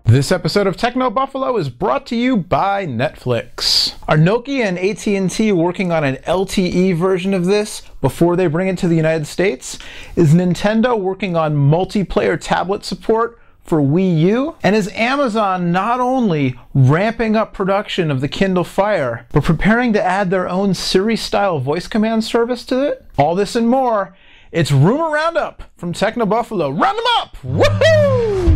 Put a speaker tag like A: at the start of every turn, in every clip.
A: This episode of Techno Buffalo is brought to you by Netflix. Are Nokia and AT&T working on an LTE version of this before they bring it to the United States? Is Nintendo working on multiplayer tablet support for Wii U? And is Amazon not only ramping up production of the Kindle Fire, but preparing to add their own Siri-style voice command service to it? All this and more. It's Rumor Roundup from Techno Buffalo. Round them up! Woohoo!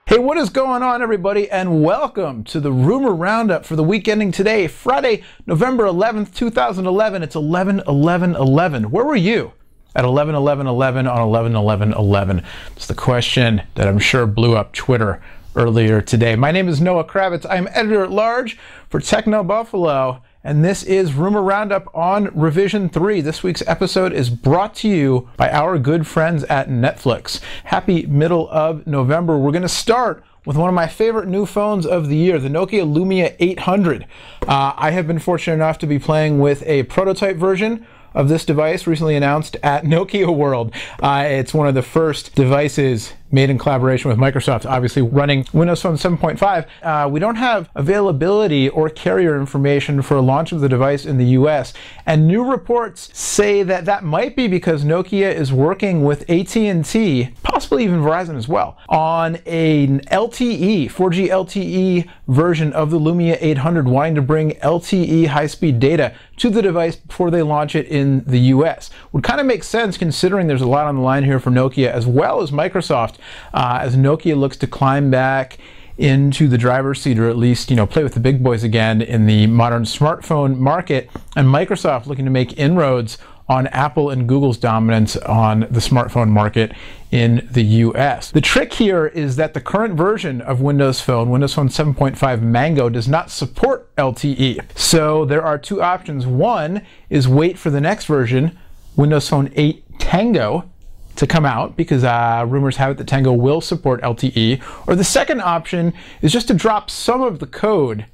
A: Hey, what is going on, everybody, and welcome to the Rumor Roundup for the week ending today, Friday, November 11th, 2011. It's 11/11/11. Where were you at 11/11/11 on 11/11/11? It's the question that I'm sure blew up Twitter earlier today. My name is Noah Kravitz. I'm editor-at-large for Techno Buffalo, and this is Rumor Roundup on Revision 3. This week's episode is brought to you by our good friends at Netflix. Happy middle of November. We're going to start with one of my favorite new phones of the year, the Nokia Lumia 800. I have been fortunate enough to be playing with a prototype version of this device recently announced at Nokia World. It's one of the first devices made in collaboration with Microsoft, obviously running Windows Phone 7.5. We don't have availability or carrier information for a launch of the device in the US, and new reports say that that might be because Nokia is working with AT&T, possibly even Verizon as well, on an LTE, 4G LTE version of the Lumia 800, wanting to bring LTE high-speed data to the device before they launch it in the US. Would kind of make sense considering there's a lot on the line here for Nokia as well as Microsoft, as Nokia looks to climb back into the driver's seat, or at least, play with the big boys again in the modern smartphone market, and Microsoft looking to make inroads on Apple and Google's dominance on the smartphone market in the US. The trick here is that the current version of Windows Phone 7.5 Mango, does not support LTE. So there are two options. One is wait for the next version, Windows Phone 8 Tango, to come out, because rumors have it that Tango will support LTE. Or the second option is just to drop some of the code,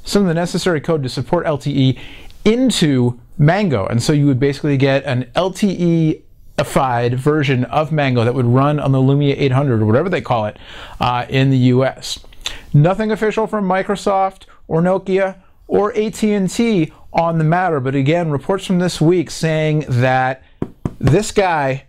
A: some of the necessary code to support LTE into Mango. And so you would basically get an LTE-ified version of Mango that would run on the Lumia 800, or whatever they call it, in the US. Nothing official from Microsoft or Nokia or AT&T on the matter, but again, reports from this week saying that this guy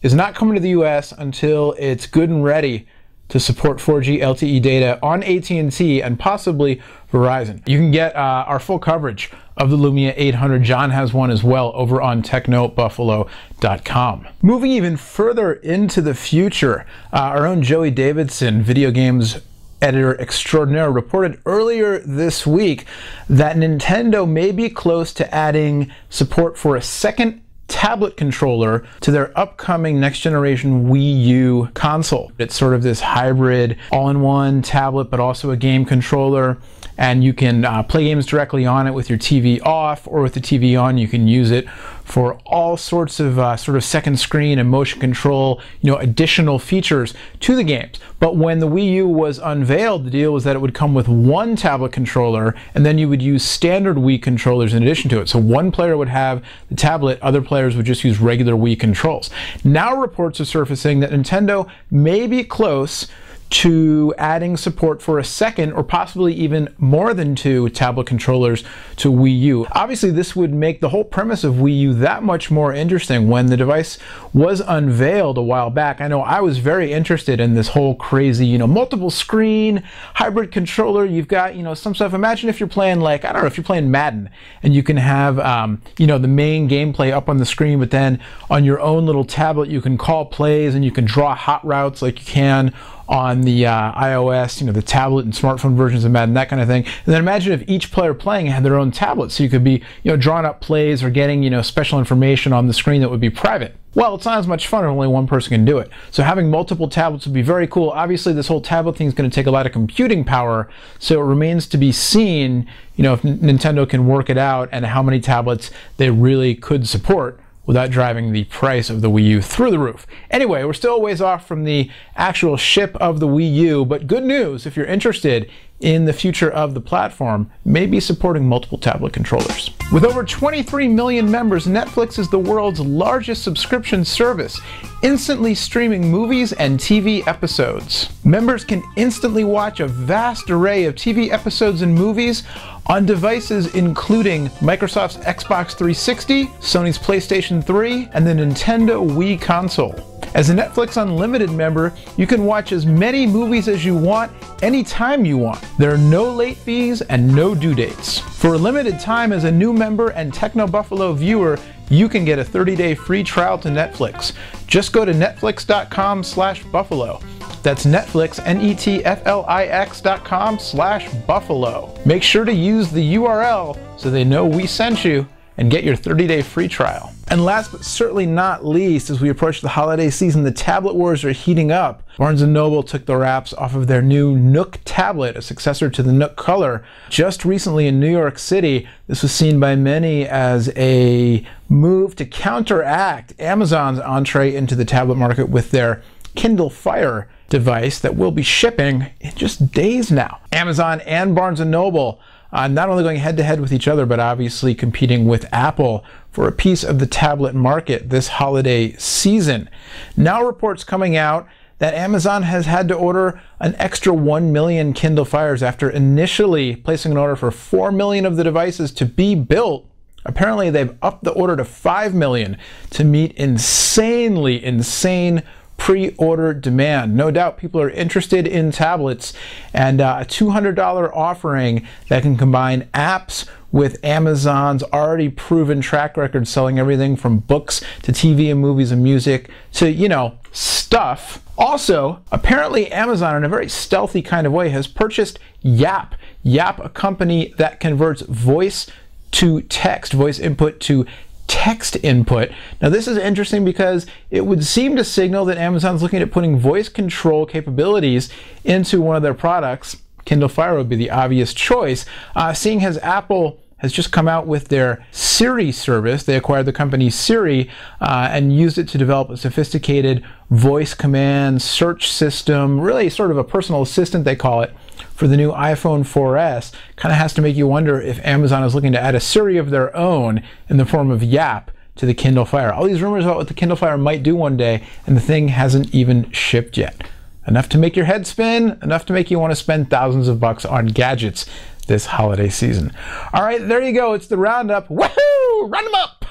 A: is not coming to the US until it's good and ready to support 4G LTE data on AT&T and possibly Verizon. You can get our full coverage of the Lumia 800. John has one as well over on technobuffalo.com. Moving even further into the future, our own Joey Davidson, video games editor extraordinaire, reported earlier this week that Nintendo may be close to adding support for a second tablet controller to their upcoming next generation Wii U console. It's sort of this hybrid all-in-one tablet, but also a game controller, and you can play games directly on it with your TV off, or with the TV on. You can use it for all sorts of sort of second screen and motion control, additional features to the games. But when the Wii U was unveiled, the deal was that it would come with one tablet controller, and then you would use standard Wii controllers in addition to it. So one player would have the tablet, other players would just use regular Wii controls. Now reports are surfacing that Nintendo may be close to adding support for a second, or possibly even more than two tablet controllers to Wii U. Obviously, this would make the whole premise of Wii U that much more interesting. When the device was unveiled a while back, I know I was very interested in this whole crazy, multiple screen hybrid controller. You've got, some stuff. Imagine if you're playing, like, I don't know, if you're playing Madden, and you can have, the main gameplay up on the screen, but then on your own little tablet, you can call plays and you can draw hot routes like you can on the iOS, the tablet and smartphone versions of Madden, that kind of thing. And then imagine if each player playing had their own tablet, so you could be, drawing up plays or getting, special information on the screen that would be private. Well, it's not as much fun if only one person can do it. So having multiple tablets would be very cool. Obviously, this whole tablet thing is going to take a lot of computing power, so it remains to be seen, if Nintendo can work it out and how many tablets they really could support without driving the price of the Wii U through the roof. Anyway, we're still a ways off from the actual ship of the Wii U, but good news if you're interested in the future of the platform may be supporting multiple tablet controllers. With over 23 million members, Netflix is the world's largest subscription service, instantly streaming movies and TV episodes. Members can instantly watch a vast array of TV episodes and movies on devices including Microsoft's Xbox 360, Sony's PlayStation 3, and the Nintendo Wii console. As a Netflix Unlimited member, you can watch as many movies as you want, anytime you want. There are no late fees and no due dates. For a limited time, as a new member and Techno Buffalo viewer, you can get a 30-day free trial to Netflix. Just go to netflix.com/buffalo. That's Netflix, netflix.com/buffalo. Make sure to use the URL so they know we sent you and get your 30-day free trial. And last but certainly not least, as we approach the holiday season, the tablet wars are heating up. Barnes & Noble took the wraps off of their new Nook tablet, a successor to the Nook Color, just recently in New York City. This was seen by many as a move to counteract Amazon's entree into the tablet market with their Kindle Fire device that will be shipping in just days now. Amazon and Barnes & Noble not only going head-to-head with each other, but obviously competing with Apple for a piece of the tablet market this holiday season. Now reports coming out that Amazon has had to order an extra 1 million Kindle Fires after initially placing an order for 4 million of the devices to be built. Apparently they've upped the order to 5 million to meet insane pre-order demand. No doubt people are interested in tablets, and a $200 offering that can combine apps with Amazon's already proven track record selling everything from books to TV and movies and music to, you know, stuff. Also, apparently Amazon, in a very stealthy kind of way, has purchased Yap. Yap, a company that converts voice to text, voice input to text input. Now this is interesting because it would seem to signal that Amazon's looking at putting voice control capabilities into one of their products. Kindle Fire would be the obvious choice, seeing as Apple has just come out with their Siri service. They acquired the company Siri and used it to develop a sophisticated voice command search system, really sort of a personal assistant they call it, for the new iPhone 4S. Kind of has to make you wonder if Amazon is looking to add a Siri of their own in the form of Yap to the Kindle Fire. All these rumors about what the Kindle Fire might do one day, and the thing hasn't even shipped yet. Enough to make your head spin, enough to make you want to spend thousands of bucks on gadgets this holiday season. All right, there you go. It's the roundup. Woohoo! Run them up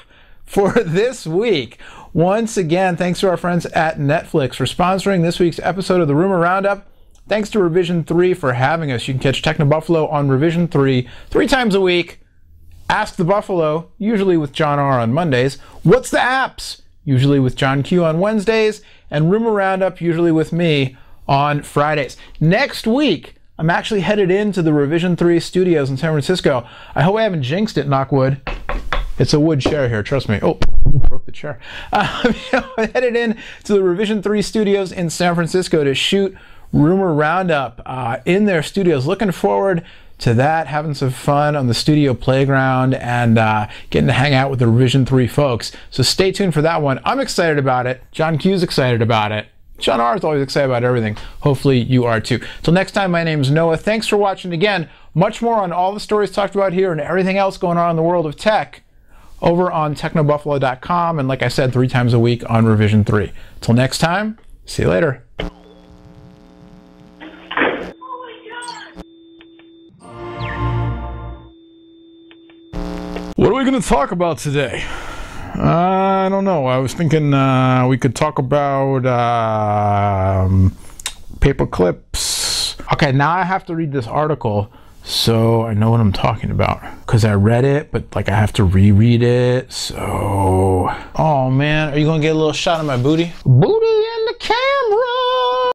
A: for this week. Once again, thanks to our friends at Netflix for sponsoring this week's episode of the Rumor Roundup. Thanks to Revision 3 for having us. You can catch Techno Buffalo on Revision 3 times a week. Ask the Buffalo, usually with John R. on Mondays. What's the Apps? Usually with John Q. on Wednesdays. And Rumor Roundup, usually with me on Fridays. Next week, I'm actually headed into the Revision 3 studios in San Francisco. I hope I haven't jinxed it, knock wood. It's a wood chair here, trust me. Oh, broke the chair. I'm headed in to the Revision 3 studios in San Francisco to shoot Rumor Roundup in their studios. Looking forward to that, having some fun on the studio playground and getting to hang out with the Revision 3 folks. So stay tuned for that one. I'm excited about it. John Q's excited about it. John R. is always excited about everything. Hopefully you are too. Till next time, my name is Noah. Thanks for watching again. Much more on all the stories talked about here and everything else going on in the world of tech over on technobuffalo.com, and like I said, 3 times a week on Revision 3. Till next time, see you later. What are we going to talk about today? I don't know. I was thinking we could talk about paper clips. Okay, now I have to read this article so I know what I'm talking about. Because I read it, but like I have to reread it. So, oh man, are you going to get a little shot of my booty? Booty!